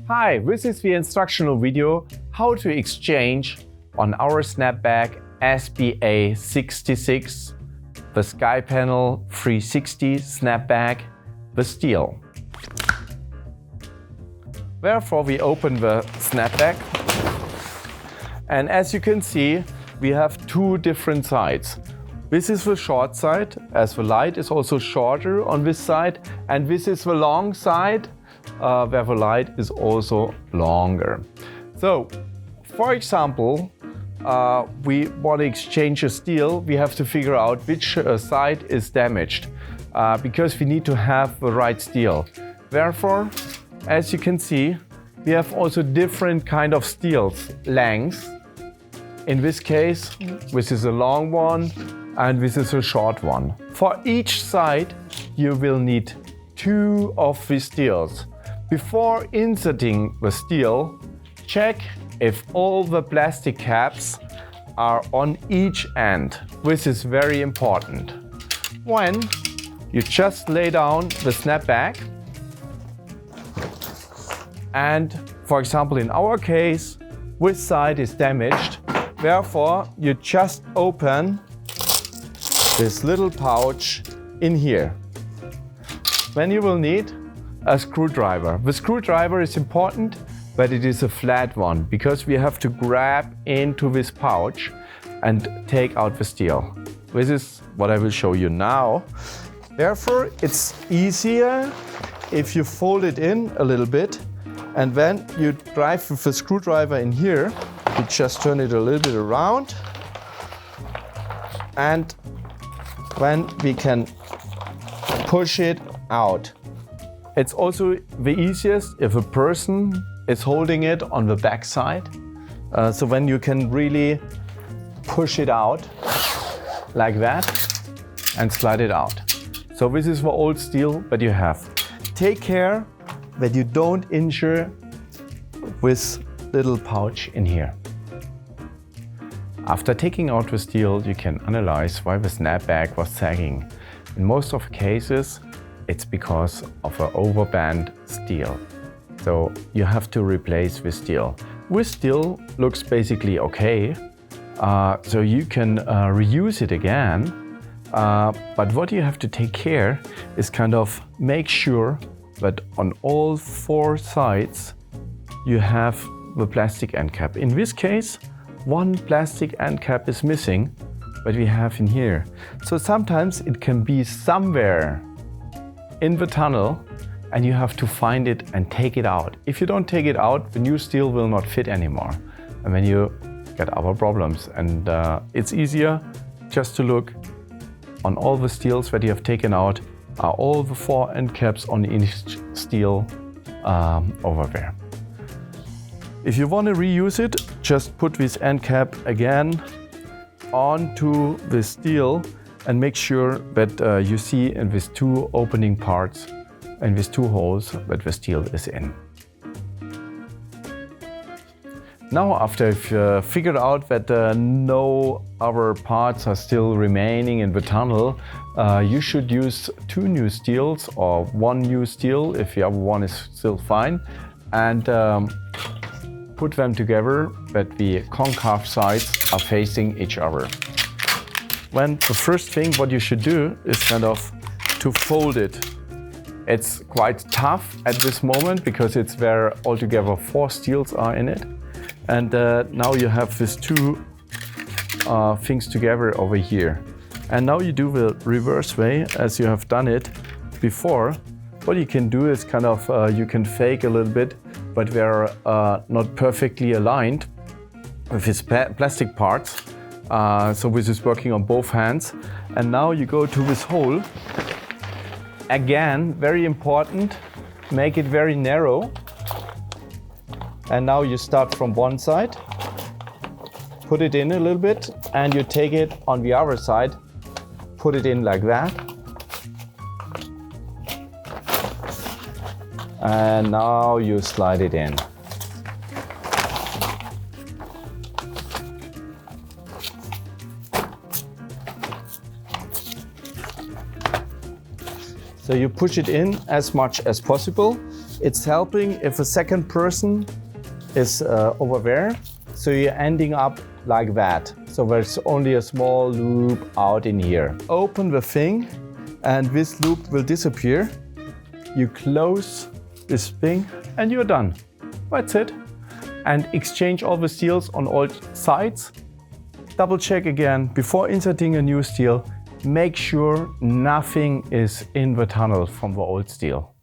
Hi, this is the instructional video how to exchange on our SNAPBAG SBA66 the SkyPanel 360 SNAPBAG with steel. Therefore, we open the SNAPBAG, and as you can see, we have two different sides. This is the short side, as the light is also shorter on this side, and this is the long side, where the light is also longer. So, for example, we want to exchange a steel, we have to figure out which side is damaged, because we need to have the right steel. Therefore, as you can see, we have also different kind of steels lengths. In this case, this is a long one and this is a short one. For each side, you will need two of these steels. Before inserting the steel, check if all the plastic caps are on each end. This is very important. When you just lay down the SNAPBAG, and for example in our case, this side is damaged, therefore you just open this little pouch in here. Then you will need a screwdriver. The screwdriver is important, but it is a flat one because we have to grab into this pouch and take out the steel. This is what I will show you now. Therefore, it's easier if you fold it in a little bit, and then you drive with the screwdriver in here. You just turn it a little bit around, and then we can push it out. It's also the easiest if a person is holding it on the back side. So when you can really push it out like that and slide it out. So this is the old steel that you have. Take care that you don't injure this little pouch in here. After taking out the steel, you can analyze why the SNAPBAG was sagging. In most of cases, it's because of an overbent steel. So you have to replace this steel. This steel looks basically okay, so you can reuse it again. But what you have to take care is kind of make sure that on all four sides you have the plastic end cap. In this case, one plastic end cap is missing, but we have in here. So sometimes it can be somewhere in the tunnel and you have to find it and take it out. If you don't take it out, the new steel will not fit anymore. And then you get other problems. And it's easier just to look on all the steels that you have taken out. Are all the four end caps on each steel over there. If you want to reuse it, just put this end cap again onto the steel and make sure that you see in these two opening parts and these two holes that the steel is in. Now, after you've figured out that no other parts are still remaining in the tunnel, you should use two new steels or one new steel if the other one is still fine, and put them together that the concave sides are facing each other. When the first thing what you should do is kind of to fold it. It's quite tough at this moment because it's where altogether four steels are in it. And now you have these two things together over here. And now you do the reverse way as you have done it before. What you can do is kind of, you can fake a little bit, but they're not perfectly aligned with these plastic parts. So this is working on both hands. And now you go to this hole. Again, very important, make it very narrow. And now you start from one side, put it in a little bit, and you take it on the other side, put it in like that. And now you slide it in. So you push it in as much as possible. It's helping if a second person is over there, so you're ending up like that. So there's only a small loop out in here. Open the thing and this loop will disappear. You close this thing and you're done. That's it. And exchange all the steels on all sides. Double check again before inserting a new steel. Make sure nothing is in the tunnel from the old steel.